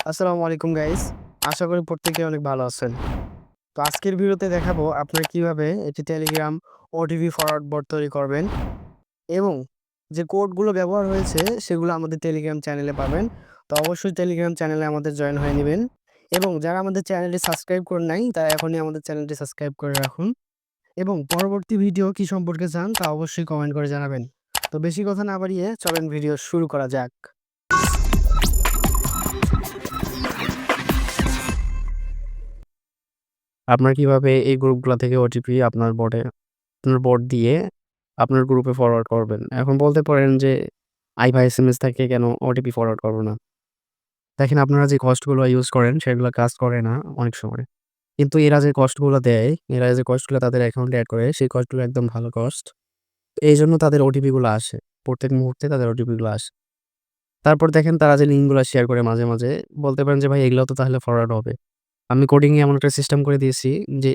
আসসালামু আলাইকুম গাইস। আশা করি প্রত্যেকে অনেক ভালো আছেন। তো আজকের ভিডিওতে দেখাবো আপনারা কিভাবে একটি টেলিগ্রাম ওটিপি ফরওয়ার্ড বট তৈরি করবেন এবং যে কোডগুলো ব্যবহার হয়েছে সেগুলো আমাদের টেলিগ্রাম চ্যানেলে পাবেন। তো অবশ্যই টেলিগ্রাম চ্যানেলে আমাদের জয়েন হয়ে নিবেন এবং যারা আমাদের চ্যানেলটি সাবস্ক্রাইব করেন নাই তারা এখনই আমাদের চ্যানেলটি সাবস্ক্রাইব করে রাখুন এবং পরবর্তী ভিডিও কি সম্পর্কে চান তা অবশ্যই কমেন্ট করে জানাবেন। তো বেশি কথা না বাড়িয়ে চলেন ভিডিও শুরু করা যাক। আপনারা কিভাবে এই গ্রুপগুলা থেকে ওটিপি আপনার বট দিয়ে আপনার গ্রুপে ফরওয়ার্ড করবেন। এখন বলতে পারেন যে, ভাই এসএমএস থেকে কেন ওটিপি ফরওয়ার্ড করব না?" দেখেন আপনারা যে কস্টগুলো ইউজ করেন সেগুলো কাজ করে না অনেক সময়। কিন্তু এরা যে কস্টগুলো দেয়, এরা যে কস্টগুলো তাদের অ্যাকাউন্টে এড করে সেই কস্টগুলো একদম ভালো কস্ট। এইজন্য তাদের ওটিপি গুলো আসে। প্রত্যেক মুহূর্তে তাদের ওটিপি গুলো আসে। তারপর দেখেন তারা যে লিঙ্কগুলা শেয়ার করে মাঝে, মাঝে বলতে পারেন যে, "ভাই এগুলাও তো তাহলে ফরওয়ার্ড হবে।" আমি কোডিং এ এমন একটা সিস্টেম করে দিয়েছি যে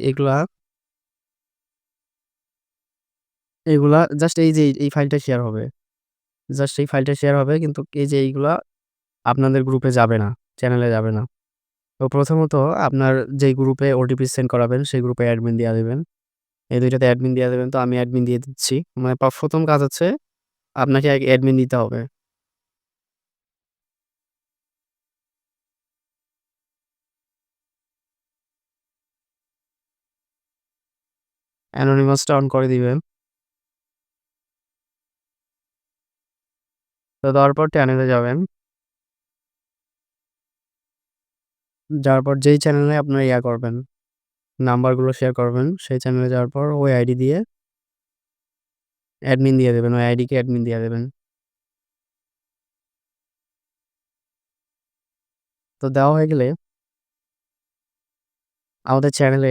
এগুলা জাস্ট এই যে এই ফাইলটা শেয়ার হবে। জাস্ট এই ফাইলটা শেয়ার হবে কিন্তু এই যে এইগুলা আপনাদের গ্রুপে যাবে না, চ্যানেলে যাবে না। তো প্রথমত আপনার যেই গ্রুপে ওটিপি সেন্ড করাবেন সেই গ্রুপে অ্যাডমিন দিয়া দিবেন। এই ২ টাতে অ্যাডমিন দিয়া দিবেন। তো আমি অ্যাডমিন দিয়ে দিচ্ছি। মানে ১ম কাজ হচ্ছে আপনাকে আগে অ্যাডমিন দিতে হবে। অ্যানোনিমাস টা অন করে দিবেন। তো দেওয়ার পর চ্যানেলে যাবেন। যাওয়ার পর যেই চ্যানেলে আপনারা করবেন, নাম্বারগুলো শেয়ার করবেন, সেই চ্যানেলে যাওয়ার পর ওই আইডি দিয়ে অ্যাডমিন দিয়ে দিবেন। ওই আইডিকে অ্যাডমিন দিয়ে দিবেন। তো দেওয়া হয়ে গেলে আমাদের চ্যানেলে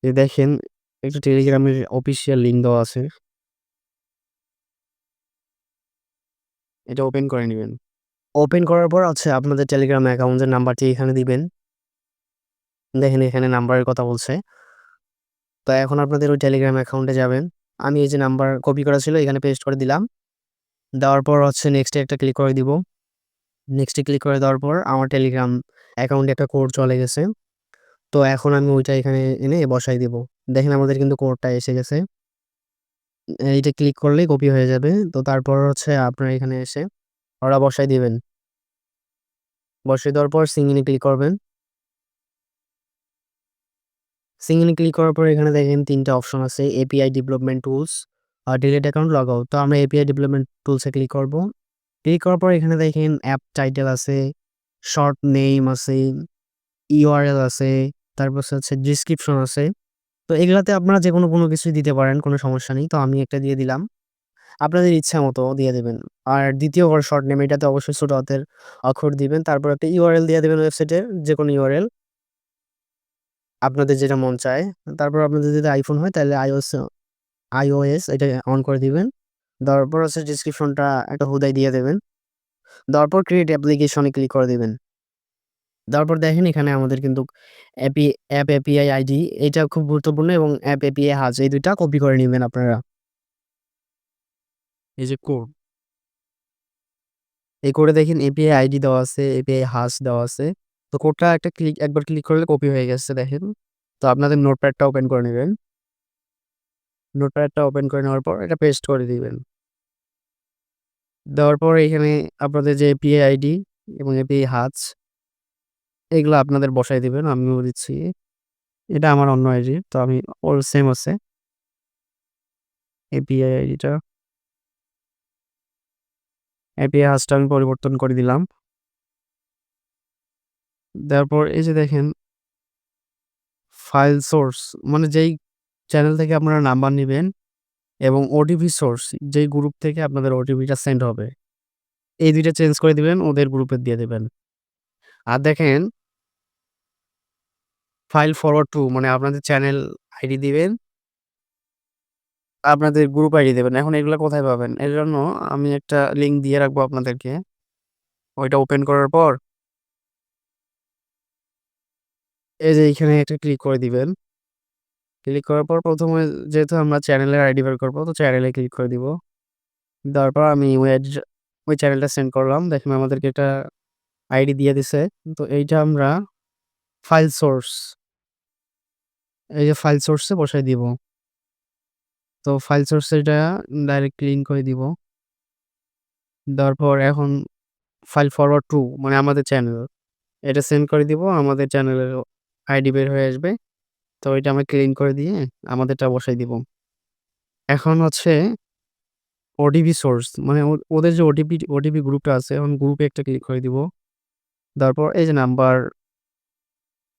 দেখেন একটা টেলিগ্রামের অফিসিয়াল লিঙ্ক দেওয়া আছে। এটা ওপেন করে নিবেন। ওপেন করার পর আপনাদের টেলিগ্রাম অ্যাকাউন্টের নাম্বারটি এখানে দিবেন। দেখেন এখানে নাম্বারের কথা বলছে। তো এখন আপনাদের ওই টেলিগ্রাম অ্যাকাউন্টে যাবেন। আমি এই যে নাম্বার কপি করা ছিল এখানে পেস্ট করে দিলাম। দেওয়ার পর নেক্সট এ একটা ক্লিক করে দিব। নেক্সট এ ক্লিক করে দেওয়ার পর আমার টেলিগ্রাম অ্যাকাউন্টে একটা কোড চলে গেছে। তো এখন আমি ওইটা এখানে এনে বসাই দিব। দেখেন আমাদের কিন্তু কোডটা এসে গেছে। এইটা ক্লিক করলেই কপি হয়ে যাবে। তো তারপর আপনারা এখানে এসে ওরা বসাই দিবেন। বসিয়ে দেওয়ার পর সিঙ্ক ইন এ ক্লিক করবেন। সিঙ্ক ইন এ ক্লিক করার পর এখানে দেখেন ৩ টা অপশন আছে এপিআই ডেভেলপমেন্ট টুলস আর ডিলিট অ্যাকাউন্ট লগ আউট। তো আমরা এপিআই ডেভেলপমেন্ট টুলস এ ক্লিক করব। ক্লিক করার পর এখানে দেখেন অ্যাপ টাইটেল আছে, শর্ট নেম আছে, ইউআরএল আছে, তারপর ডেসক্রিপশন আছে। তো এগুলাতে আপনারা যেকোনো কোনো কিছুই দিতে পারেন, কোনো সমস্যা নেই। তো আমি একটা দিয়ে দিলাম। আপনাদের ইচ্ছা মতো দিয়ে দিবেন। আর ২য় শর্ট নেম এটাতে অবশ্যই ছোট হাতের অক্ষর দিবেন। তারপর একটা ইউআরএল দিয়ে দিবেন ওয়েবসাইটের যেকোনো ইউআরএল। আপনাদের যেটা মন চায়। তারপর আপনাদের যদি iPhone হয় তাহলে iOS এটা অন করে দিবেন। দেওয়ার পর ডেসক্রিপশনটা একটা হুদাই দিয়ে দেবেন। দেওয়ার পর ক্রিয়েট অ্যাপ্লিকেশন এ ক্লিক করে দিবেন। দেওয়ার পর দেখেন এখানে আমাদের কিন্তু অ্যাপ এপিআই আইডি এটা খুব গুরুত্বপূর্ণ এবং অ্যাপ এপিআই হাজ এই ২ টা কপি করে নিবেন আপনারা। এই যে কোড, এই কোডে দেখেন এপিআই আইডি দেওয়া আছে, এপিআই হাজ দেওয়া আছে। তো কোডটা একবার ক্লিক করলে কপি হয়ে গেছে দেখেন। তো আপনাদের নোটপ্যাডটা ওপেন করে নিবেন। নোটপ্যাডটা ওপেন করে নেওয়ার পর এটা পেস্ট করে দিবেন। দেওয়ার পর এখানে আপনাদের যে এপিআই আইডি এবং এপিআই হাজ এগুলো আপনাদের বসায় দিবেন। আমিও দিচ্ছি। এটা আমার অন্য আইডি। তো আমি ওর সেম আছে। এপিআই আইডিটা, এপিআই হাজটা আমি পরিবর্তন করে দিলাম। দেওয়ার পর এই যে দেখেন ফাইল সোর্স মানে যেই চ্যানেল থেকে আপনারা নাম্বার নিবেন এবং ওটিপি সোর্স যেই গ্রুপ থেকে আপনাদের ওটিপিটা সেন্ড হবে। এই ২ টা চেঞ্জ করে দিবেন, ওদের গ্রুপে দিয়ে দিবেন। আর দেখেন ফাইল ফরওয়ার্ড টু মানে আপনাদের চ্যানেল আইডি দিবেন, আপনাদের গ্রুপ আইডি দিবেন। এখন এগুলা কোথায় পাবেন? এজন্য আমি একটা লিঙ্ক দিয়ে রাখবো আপনাদেরকে। ওইটা ওপেন করার পর এই যে এইখানে একটা ক্লিক করে দিবেন। ক্লিক করার পর ১ম এ যেহেতু আমরা চ্যানেলের আইডি বের করব তো চ্যানেলে ক্লিক করে দিব। দেওয়ার পর আমি ওই চ্যানেলটা সেন্ড করলাম। দেখেন আমাদেরকে এটা আইডি দিয়ে দিছে। তো এইটা আমরা ফাইল সোর্স, এই যে ফাইল সোর্সে বসায় দিব। তো ফাইল সোর্সে এটা ডাইরেক্ট লিঙ্ক করে দিব। দেওয়ার পর এখন ফাইল ফরওয়ার্ড টু মানে আমাদের চ্যানেল। এটা সেন্ড করে দিব। আমাদের চ্যানেলের আইডি বের হয়ে আসবে। তো এটা আমরা ক্লিন করে দিয়ে আমাদেরটা বসাই দিব। এখন হচ্ছে ওটিপি সোর্স মানে ওদের যে ওটিপি গ্রুপটা আছে, এখন গ্রুপে একটা ক্লিক করে দিব। তারপর এই যে নাম্বার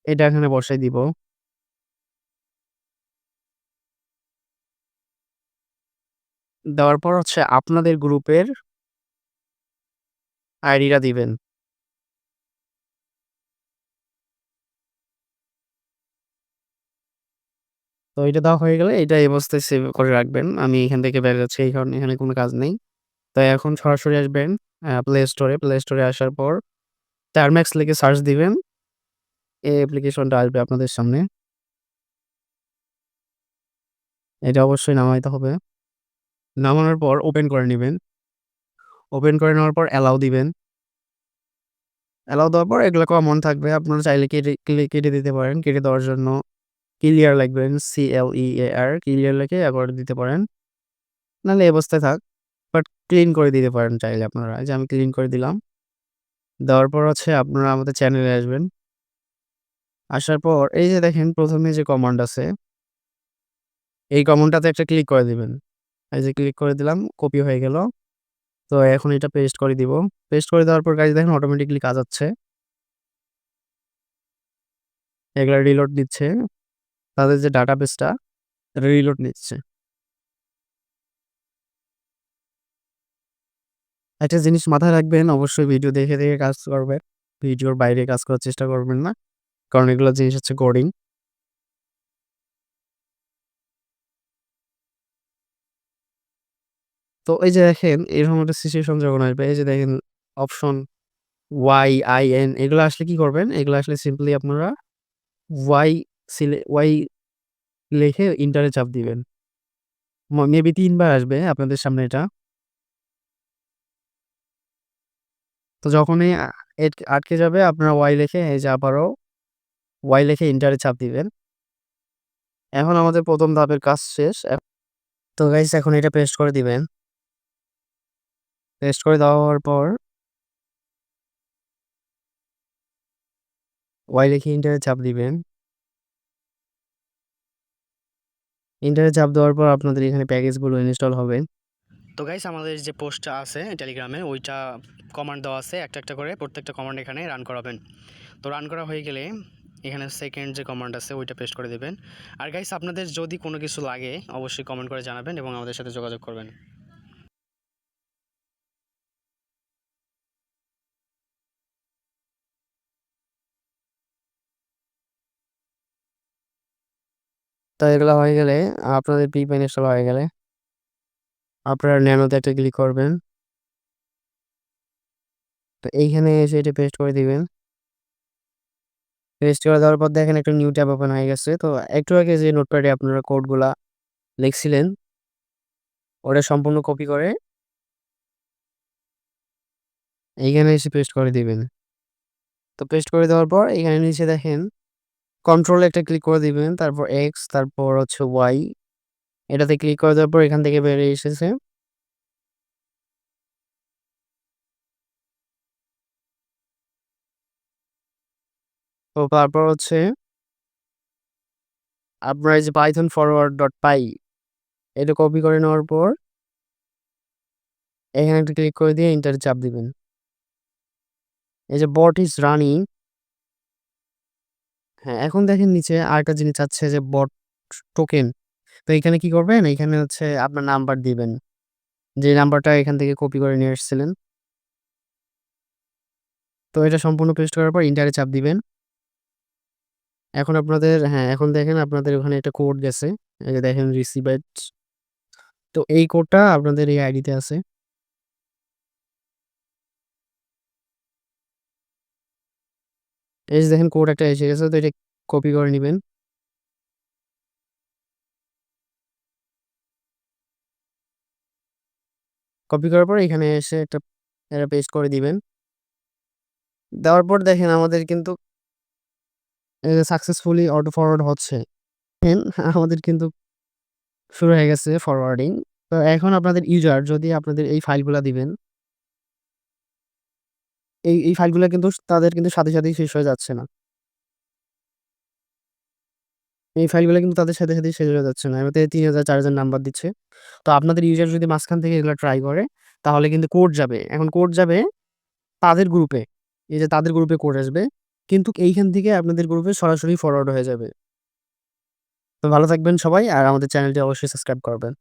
এটা এখানে বসাই দিব। দেওয়ার পর হচ্ছে আপনাদের গ্রুপের আইডিটা দিবেন। তো এটা দেওয়া হয়ে গেলে এটা এই অবস্থায় সেভ করে রাখবেন। আমি এখান থেকে বের হচ্ছি এই কারণে এখানে কোনো কাজ নেই। তো এখন সরাসরি আসবেন প্লে স্টোরে। প্লে স্টোরে আসার পর টার্ম্যাক্স লিখে সার্চ দিবেন। এই অ্যাপ্লিকেশনটা আসবে আপনাদের সামনে। এটা অবশ্যই নামাইতে হবে। নামানোর পর ওপেন করে নিবেন। ওপেন করে নেওয়ার পর অ্যালাউ দিবেন। অ্যালাউ দেওয়ার পর এগুলো কমন থাকবে। আপনারা চাইলে কেটে দিতে পারেন। কেটে দেওয়ার জন্য ক্লিয়ার লিখবেন CLEAR ক্লিয়ার লিখে একবার দিতে পারেন। নাহলে এই অবস্থায় থাক। বাট ক্লিন করে দিতে পারেন চাইলে আপনারা। এই যে আমি ক্লিন করে দিলাম। দেওয়ার পর হচ্ছে আপনারা আমাদের চ্যানেলে আসবেন। আসার পর এই যে দেখেন ১ম এ যে কমান্ড আছে, এই কমান্ডটাতে একটা ক্লিক করে দিবেন। এই যে ক্লিক করে দিলাম, কপি হয়ে গেল। তো এখন এটা পেস্ট করে দিব। পেস্ট করে দেওয়ার পর গাইস দেখেন অটোমেটিক্যালি কাজ হচ্ছে। এগুলা রিলোড দিচ্ছে। তাদের যে ডাটাবেসটা রিলোড নিচ্ছে। একটা জিনিস মাথায় রাখবেন, অবশ্যই ভিডিও দেখে কাজ করবেন। ভিডিওর বাইরে কাজ করার চেষ্টা করবেন না। কারণ এগুলো জিনিস হচ্ছে কোডিং। তো এই যে দেখেন এরকম একটা সিচুয়েশন যখন আসবে, এই যে দেখেন অপশন YIN এগুলো আসলে কি করবেন? এগুলো আসলে সিম্পলি আপনারা Y লিখে এন্টারে চাপ দিবেন। মেবি ৩ বার আসবে আপনাদের সামনে এটা। তো যখনই আটকে যাবে আপনারা Y লিখে এই যে আবারও Y লিখে এন্টারে চাপ দিবেন। এখন আমাদের ১ম ধাপের কাজ শেষ। তো গাইস এখন এটা পেস্ট করে দিবেন। পেস্ট করে দেওয়ার পর Y লিখে এন্টারে চাপ দিবেন। এন্টারে চাপ দেওয়ার পর আপনাদের এখানে প্যাকেজগুলো ইনস্টল হবে। তো গাইস আমাদের যে পোস্টটা আছে টেলিগ্রামে ওইটা কমান্ড দেওয়া আছে একটা করে প্রত্যেকটা কমান্ড এখানে রান করাবেন। তো রান করা হয়ে গেলে এখানে সেকেন্ড যে কমান্ড আছে ওইটা পেস্ট করে দেবেন। আর গাইস আপনাদের যদি কোনো কিছু লাগে অবশ্যই কমেন্ট করে জানাবেন এবং আমাদের সাথে যোগাযোগ করবেন। তো এগুলো হয়ে গেলে আপনাদের পিপেন ইনস্টল হয়ে গেলে আপনারা ন্যানোতে একটা ক্লিক করবেন। তো এইখানে এসে এটা পেস্ট করে দিবেন। পেস্ট করে দেওয়ার পর দেখেন একটা নিউ ট্যাব ওপেন হয়ে গেছে। তো একটু আগে যে নোটপ্যাডে আপনারা কোডগুলা লিখছিলেন ওটা সম্পূর্ণ কপি করে এইখানে এসে পেস্ট করে দিবেন। তো পেস্ট করে দেওয়ার পর এখানে নিচে দেখেন কন্ট্রোল একটা ক্লিক করে দিবেন। তারপর X তারপর হচ্ছে Y এটাতে ক্লিক করে দেওয়ার পর এখান থেকে বেরিয়ে এসেছে। তো তারপর হচ্ছে আপনারা এই যে python forward.py এটা কপি করে নেওয়ার পর এখানে একটা ক্লিক করে দিয়ে এন্টারে চাপ দিবেন। এই যে বট ইজ রানিং হ্যাঁ, এখন দেখেন নিচে আরেকটা জিনিস চাচ্ছে যে বট টোকেন। তো এখানে কি করবেন? এখানে হচ্ছে আপনার নাম্বার দিবেন। যে নাম্বারটা এখান থেকে কপি করে নিয়ে আসছিলেন। তো এটা সম্পূর্ণ পেস্ট করার পর এন্টারে চাপ দিবেন। এখন আপনাদের হ্যাঁ, এখন দেখেন আপনাদের ওখানে একটা কোড গেছে। এই যে দেখেন রিসিভড। তো এই কোডটা আপনাদের এই আইডিতে আছে। এই যে দেখেন কোড একটা এসে গেছে। তো এটা কপি করে নিবেন। কপি করার পর এখানে এসে একটা এটা পেস্ট করে দিবেন। দেওয়ার পর দেখেন আমাদের কিন্তু সাকসেসফুলি অটো ফরওয়ার্ড হচ্ছে। আমাদের কিন্তু শুরু হয়ে গেছে ফরওয়ার্ডিং। তো এখন আপনাদের ইউজার যদি আপনাদের এই ফাইলগুলা দিবেন, এই ফাইলগুলা কিন্তু তাদের কিন্তু সাথে, সাথেই শেষ হয়ে যাচ্ছে না। এই ফাইলগুলা কিন্তু তাদের সাথে, সাথেই শেষ হয়ে যাচ্ছে না। এমনিতে ৩,০০০ ৪,০০০ নাম্বার দিচ্ছে। তো আপনাদের ইউজার যদি মাঝখান থেকে এগুলা ট্রাই করে, তাহলে কিন্তু কোড যাবে। এখন কোড যাবে তাদের গ্রুপে। এই যে তাদের গ্রুপে কোড আসবে। কিন্তু এইখান থেকে আপনাদের গ্রুপে সরাসরি ফরওয়ার্ড হয়ে যাবে। তো ভালো থাকবেন সবাই আর আমাদের চ্যানেলটি অবশ্যই সাবস্ক্রাইব করবেন।